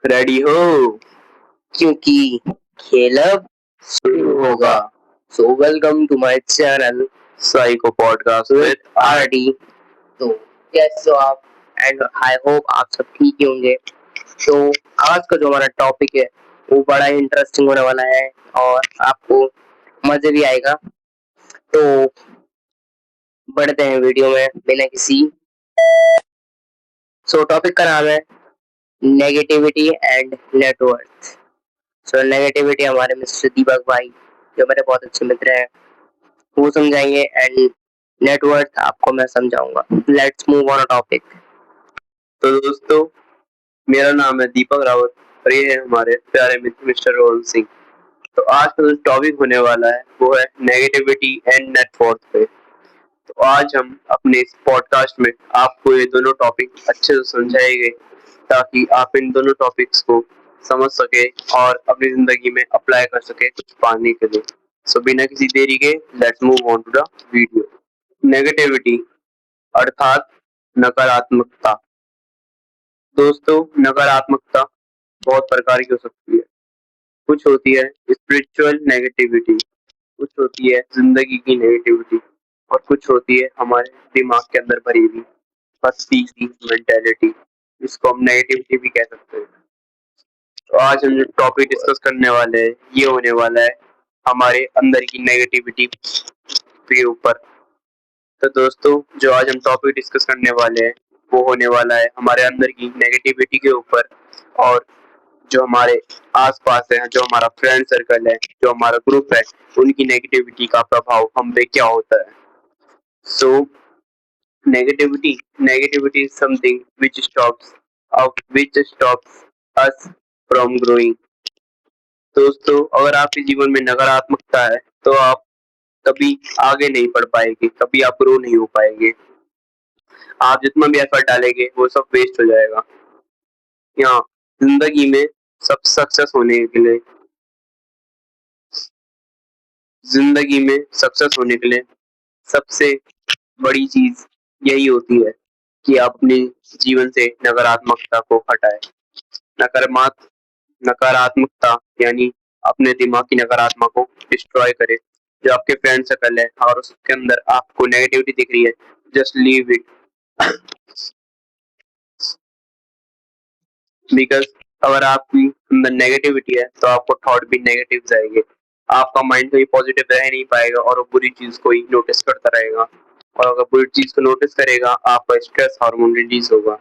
Ready हो? क्योंकि खेल अब शुरू होगा। So welcome to my channel psycho podcast with RD. तो कैसे हो आप? एंड आई होप आप सब ठीक ही होंगे। तो आज का जो हमारा टॉपिक है वो बड़ा ही इंटरेस्टिंग होने वाला है और आपको मजे भी आएगा। तो बढ़ते हैं वीडियो में बिना किसी। सो टॉपिक का नाम है negativity and network. So negativity हमारे मिस्टर दीपक भाई जो मेरे बहुत अच्छे मित्र हैं वो समझाएंगे एंड नेटवर्क आपको मैं समझाऊंगा। Let's move on topic. तो दोस्तों, मेरा नाम है दीपक रावत और ये है हमारे प्यारे मित्र मिस्टर रोहन सिंह। तो आज का जो टॉपिक होने वाला है वो है नेगेटिविटी एंड नेटवर्क पे। तो आज हम अपने इस पॉडकास्ट में आपको ये दोनों टॉपिक अच्छे से समझाएंगे ताकि आप इन दोनों टॉपिक्स को समझ सके और अपनी जिंदगी में अप्लाई कर सके कुछ पाने के लिए। सो बिना किसी देरी के let's move on to the video. Negativity अर्थात नकारात्मकता। दोस्तों, नकारात्मकता बहुत प्रकार की हो सकती है। कुछ होती है स्पिरिचुअल नेगेटिविटी, कुछ होती है जिंदगी की नेगेटिविटी और कुछ होती है हमारे दिमाग के अंदर भरी हुई पस्ती सी मेंटेलिटी, जिसको हम नेगेटिविटी भी कह सकते हैं। तो आज हम जो टॉपिक डिस्कस करने वाले हैं ये होने वाला है हमारे अंदर की नेगेटिविटी के ऊपर। तो दोस्तों, जो आज हम टॉपिक डिस्कस करने वाले हैं वो होने वाला है हमारे अंदर की नेगेटिविटी के ऊपर और जो हमारे आसपास है, जो हमारा फ्रेंड सर्कल है, जो हमारा ग्रुप है, उनकी नेगेटिविटी का प्रभाव हम पे क्या होता है। So negativity is something which stops us from growing। दोस्तों, अगर आपके जीवन में नकारात्मकता है तो आप कभी आगे नहीं बढ़ पाएंगे, कभी आप ग्रो नहीं हो पाएंगे। आप जितना भी एफर्ट डालेंगे वो सब वेस्ट हो जाएगा। यहाँ जिंदगी में सब सक्सेस होने के लिए सबसे बड़ी चीज यही होती है कि आप अपने जीवन से नकारात्मकता को हटाए। नकारात्मक नकारात्मकता यानी अपने दिमाग की नकारात्मक को डिस्ट्रॉय करे। जो आपके फ्रेंड सर्कल है और उसके अंदर आपको नेगेटिविटी दिख रही है, जस्ट लीव इट। बिकॉज अगर आपकी अंदर नेगेटिविटी है तो आपको थॉट भी नेगेटिव जाएंगे। आपका माइंड कभी पॉजिटिव रह नहीं पाएगा और वो बुरी चीज को ही नोटिस करता रहेगा। और अगर बुरी चीज को नोटिस करेगा आपका स्ट्रेस हार्मोन रिलीज होगा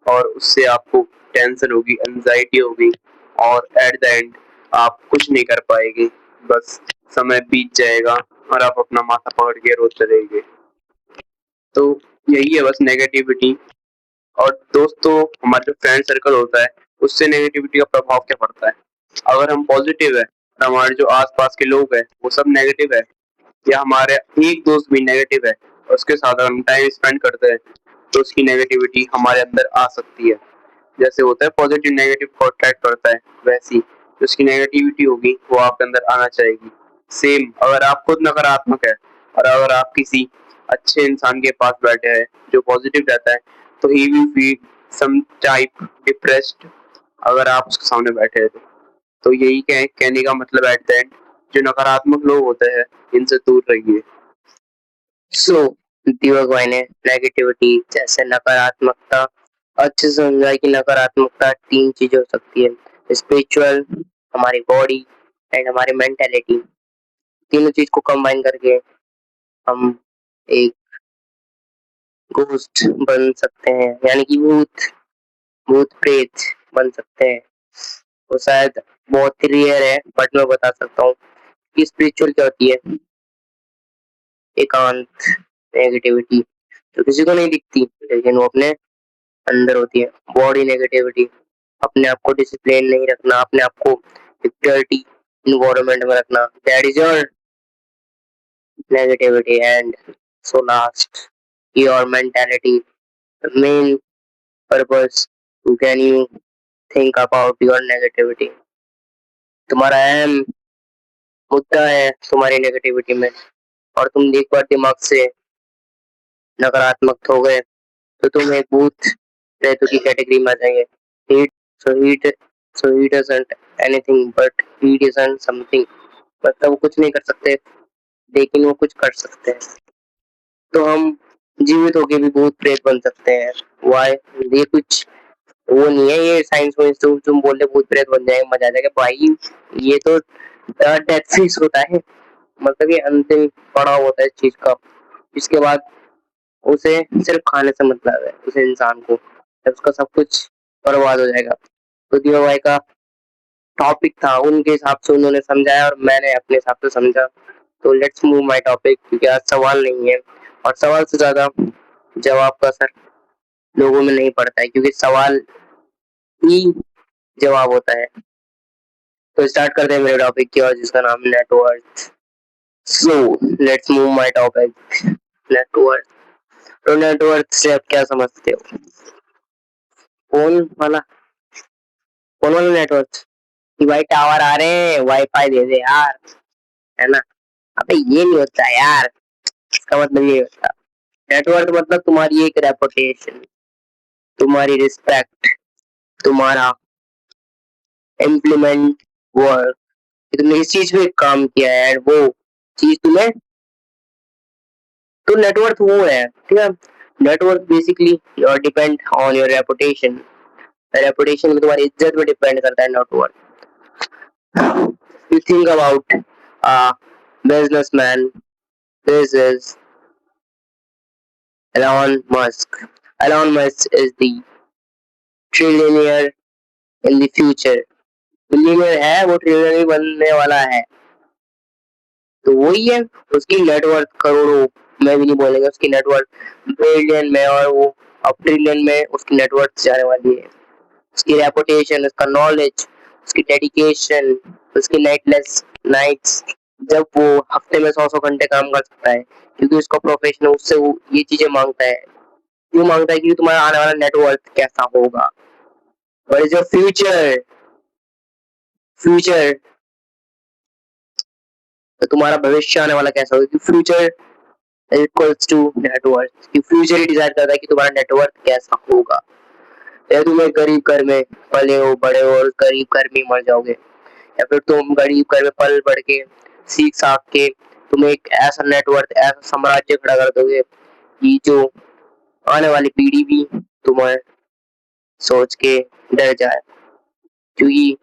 और उससे आपको टेंशन होगी, एंजाइटी होगी और एट द एंड आप कुछ नहीं कर पाएंगे। बस समय बीत जाएगा और आप अपना माथा पकड़ के रोते रहेंगे। तो यही है बस नेगेटिविटी। और दोस्तों, हमारा जो फ्रेंड सर्कल होता है उससे नेगेटिविटी का प्रभाव क्या पड़ता है। अगर हम पॉजिटिव है और हमारे जो आसपास के लोग हैं वो सब नेगेटिव है या हमारे एक दोस्त भी नेगेटिव है और उसके साथ अगर हम टाइम स्पेंड करते हैं तो उसकी नेगेटिविटी हमारे अंदर आ सकती है। जैसे होता है पॉजिटिव नेगेटिव को अट्रैक्ट करता है, वैसी जो उसकी नेगेटिविटी होगी वो आपके अंदर आना चाहेगी। सेम अगर आप खुद नकारात्मक है और अगर आप किसी अच्छे इंसान के पास बैठे हैं जो पॉजिटिव रहता है तो ही will feel some type depressed. अगर आप उसके सामने बैठे हैं तो यही कहने का मतलब एट द एंड जो नकारात्मक लोग होते हैं इनसे दूर रहिए। सो दीपक भाई ने नेगेटिविटी जैसे नकारात्मकता अच्छे से समझा कि नकारात्मकता तीन चीजें हो सकती है, स्पिरिचुअल, हमारी बॉडी एंड हमारी मेंटेलिटी। तीनों चीज को कंबाइन करके हम एक घोस्ट बन सकते हैं, यानी कि भूत प्रेत बन सकते हैं। वो शायद बहुत ही रेयर है बट मैं बता सकता हूँ कि स्पिरिचुअल क्या होती है। एकांत नेगेटिविटी तो किसी को नहीं दिखती लेकिन वो अपने अंदर होती है। बॉडी नेगेटिविटी अपने आप को डिसिप्लिन नहीं रखना, अपने आप को एक डर्टी इन्वायरमेंट में रखना, that is your negativity. And so last your mentality, the main purpose to can you think about your negativity. तुम्हारा अहम मुद्दा है तुम्हारी नेगेटिविटी में और तुम एक बार दिमाग से नकारात्मक हो गए तो तुम एक भूत प्रेतों की कैटेगरी में आ जाएंगे। Heat So he doesn't anything but he doesn't something. मतलब वो कुछ नहीं कर सकते लेकिन वो कुछ कर सकते हैं। तो हम जीवित होके भी भूत प्रेत बन सकते हैं। वाई ये कुछ वो नहीं है, ये साइंस वाइंस तो तुम बोल रहे भूत प्रेत बन जाएंगे मजा आ जाएगा भाई। ये तो डेथ फेस होता है, मतलब ये अंतिम पड़ाव होता है इस चीज का। इसके बाद उसे सिर्फ खाने से मतलब है उस इंसान को, जब उसका सब कुछ बर्बाद हो जाएगा। तो दीवा भाई का टॉपिक था, उनके हिसाब से उन्होंने समझाया और मैंने अपने हिसाब से समझा। तो लेट्स मूव माय टॉपिक, क्योंकि आज सवाल नहीं है और सवाल से ज्यादा जवाब का असर लोगों में नहीं पड़ता है, क्योंकि सवाल ही जवाब होता है। तो स्टार्ट करते हैं मेरे टॉपिक की, और जिसका नाम network. So let's move my topic network. तो नेटवर्क से आप क्या समझते हो? फोन वाला फोन वाला नेटवर्क कि भाई टावर आ रहे हैं वाईफाई दे दे यार, है ना? अबे ये नहीं होता यार, इसका मतलब ये होता। नेटवर्क मतलब तुम्हारी एक रेपुटेशन, तुम्हारी रिस्पेक्ट, तुम्हारा इम्प्लीमेंट वर्क, कि तुमने इस चीज पे काम किया है वो चीज तुम्हें, तो नेटवर्क वो है, ठीक है। Network basically your depend on your reputation, reputation में तुम्हारी इज्जत पे डिपेंड करता है network. You think about businessman, this is Elon Musk. Elon Musk is the trillionaire in the future. Billionaire है वो, ट्रिलियनर भी बनने वाला है। तो वही है, उसकी नेटवर्क करोड़ों में भी नहीं बोलेंगे, उसकी नेटवर्क बिलियन में, और वो अब ट्रिलियन में उसकी नेटवर्क जाने वाली है। उसकी रेपुटेशन, उसका नॉलेज, उसकी डेडिकेशन, उसकी नाइटलेस नाइट्स, जब वो हफ्ते में 100 घंटे काम कर सकता है क्योंकि उसका प्रोफेशन है, उससे वो ये चीजें मांगता है। क्यों मांगता है? कि तुम्हारा आने वाला नेटवर्क कैसा होगा, what is your future, future तो तुम्हारा भविष्य आने वाला कैसा होगा। फ्यूचर इक्वल्स टू नेटवर्क, कि फ्यूचर ही डिसाइड करता है कि तुम्हारा नेटवर्क कैसा होगा। या तुम एक गरीब घर में पले हो बड़े हो और गरीब घर में मर जाओगे, या फिर तुम गरीब घर में पल बढ़ के सीख साख के तुम एक ऐसा नेटवर्क, ऐसा साम्राज्य खड़ा कर दोगे कि जो आने वाली पीढ़ी भी तुम्हें सोच के डर जाए, क्योंकि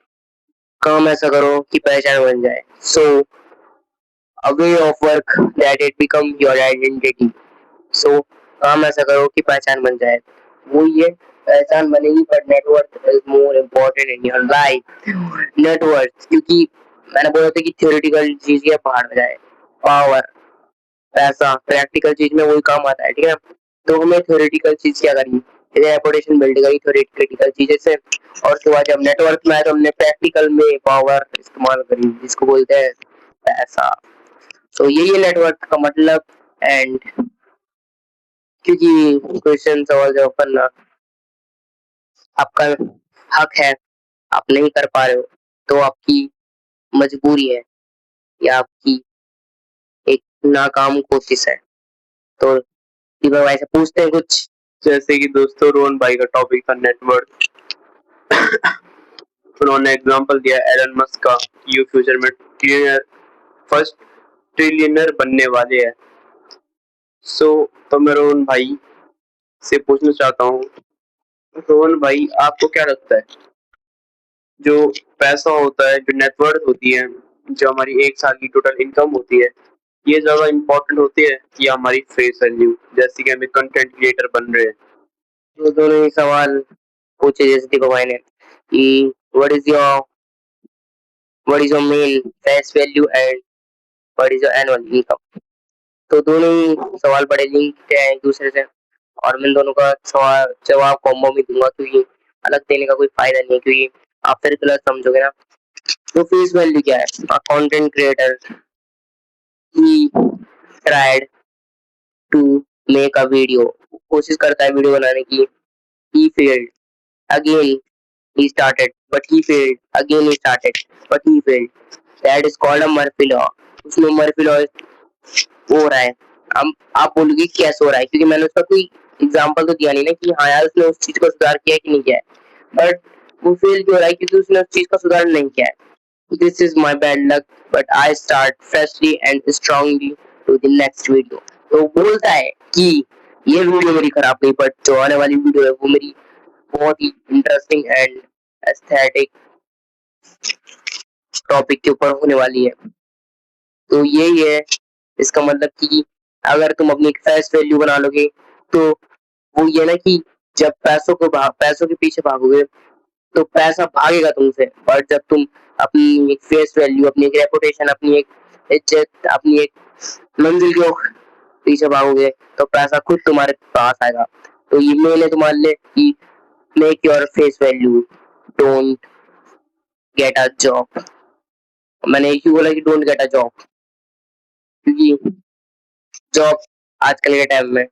काम ऐसा करो कि पहचान बन जाए। So a way of work that it become your identity. So काम ऐसा करो कि पहचान बन जाए, वो ये पहचान बनेगी। But network is more important in your life. Network, क्योंकि मैंने बोला था कि थ्योरेटिकल चीज ये बाहर में जाए, पावर, पैसा, प्रैक्टिकल चीज में वही काम आता है, ठीक है। तो हमें थ्योरेटिकल चीज क्या करनी, रेपुटेशन बिल्ड करी थ्योरेटिकल चीजें से, और उसके बाद जब नेटवर्क में आया तो हमने प्रैक्टिकल में पावर इस्तेमाल करी, जिसको बोलते हैं पैसा। तो यही है नेटवर्क का मतलब। एंड क्योंकि क्वेश्चन सवाल जवाब करना आपका हक है, आप नहीं कर पा रहे हो तो आपकी मजबूरी है, या आपकी एक नाकाम कोशिश है। तो दीपक भाई से पूछते हैं कुछ। जैसे कि दोस्तों रोहन भाई का टॉपिक था नेटवर्क। उन्होंने एग्जांपल दिया एलन मस्क का, ये फ्यूचर में ट्रिलियनर, फर्स्ट ट्रिलियनर बनने वाले हैं। तो मैं रोहन भाई से पूछना चाहता हूँ, रोहन भाई आपको क्या लगता है, जो पैसा होता है, जो नेटवर्क होती है, जो हमारी एक साल की टोटल इनकम होती है, ये ज्यादा इम्पोर्टेंट होती है या हमारी फेस वैल्यू, जैसे कि हम कंटेंट क्रिएटर बन रहे हैं? तो दोनों ही सवाल पूछे जैसे दीपक भाई ने कि what is your main face value and what is your annual income. तो दोनों ही सवाल बड़े लिंक्ड हैं एक दूसरे से, और मैं दोनों का सवाल जवाब कॉम्बो में दूंगा, क्योंकि अलग देने का कोई फायदा नहीं है, क्योंकि आप फिर गलत समझोगे ना। तो फेस वैल्यू क्या है? Content creator he tried to make a video, कोशिश करता है वीडियो बनाने की, he failed again, he started but he failed again, he started but he failed, that is called a Murphy law। उसमें Murphy law हो रहा है। हम आप बोलोगे कैसे हो रहा है, क्योंकि मैंने उसका कोई एग्जांपल तो दिया नहीं ना कि हाँ यार उसने उस चीज को सुधार किया कि नहीं किया है। बट वो फेल क्यों हो रहा है? क्योंकि उसने उस चीज का सुधार नहीं किया है। This is my bad luck but I start freshly and strongly to the next video. तो बोलता है कि ये वीडियो मेरी खराब गई बट जो आने वाली वीडियो है वो मेरी बहुत ही इंटरेस्टिंग एंड एस्थेटिक टॉपिक के ऊपर होने वाली है। तो यही है इसका मतलब कि अगर तुम अपनी फेस वैल्यू बना लोगे तो वो ये ना कि जब पैसों के पीछे भागोगे तो पैसा भागेगा तुमसे, बट जब तुम अपनी एक फेस वैल्यू, अपनी एक रेपुटेशन, अपनी एक इज्जत, अपनी एक मंजिल के पीछे भागोगे तो पैसा खुद तुम्हारे पास आएगा। तो ये मैंने तुम्हारे लिए कि make your face value, don't get a job. मैंने एक ही बोला कि डोंट गेट अ जॉब, क्योंकि जॉब आजकल के टाइम में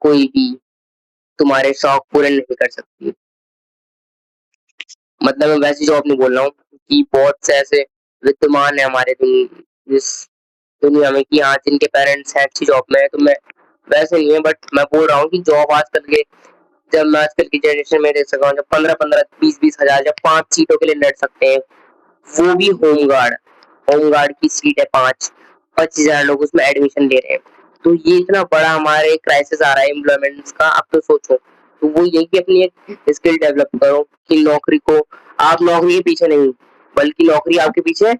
कोई भी तुम्हारे शौक पूरे नहीं कर सकती। मतलब मैं वैसी जॉब नहीं बोल रहा हूँ कि बहुत से ऐसे विद्यमान है हमारे इस दुनिया में कि हाँ जिनके पेरेंट्स हैं अच्छी जॉब में है, तो मैं वैसे नहीं है, बट मैं बोल रहा हूँ कि जॉब आजकल के, जब मैं आजकल की जनरेशन में देख सका हूँ, जब 15-15, 20-20 हजार, जब 5 सीटों के लिए लड़ सकते हैं, वो भी होमगार्ड की सीट है 25,000 लोग उसमें एडमिशन ले रहे हैं। तो ये इतना बड़ा हमारे क्राइसिस आ रहा है एम्प्लॉयमेंट का, अब तो सोचो। तो वो ये कि अपनी एक स्किल डेवलप करो कि नौकरी को, आप नौकरी के पीछे नहीं बल्कि नौकरी आपके पीछे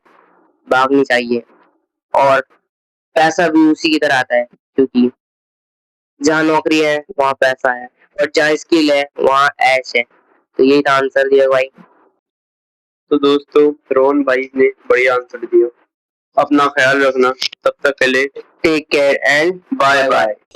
भागनी चाहिए। और पैसा भी उसी की तरह आता है, क्योंकि जहाँ नौकरी है वहाँ पैसा है और जहाँ स्किल है वहाँ ऐश है। तो यही था आंसर दिया भाई। तो दोस्तों रोहन भाई ने बढ़िया आंसर दिया। अपना ख्याल रखना, तब तक के लिए take care and bye bye bye. Bye.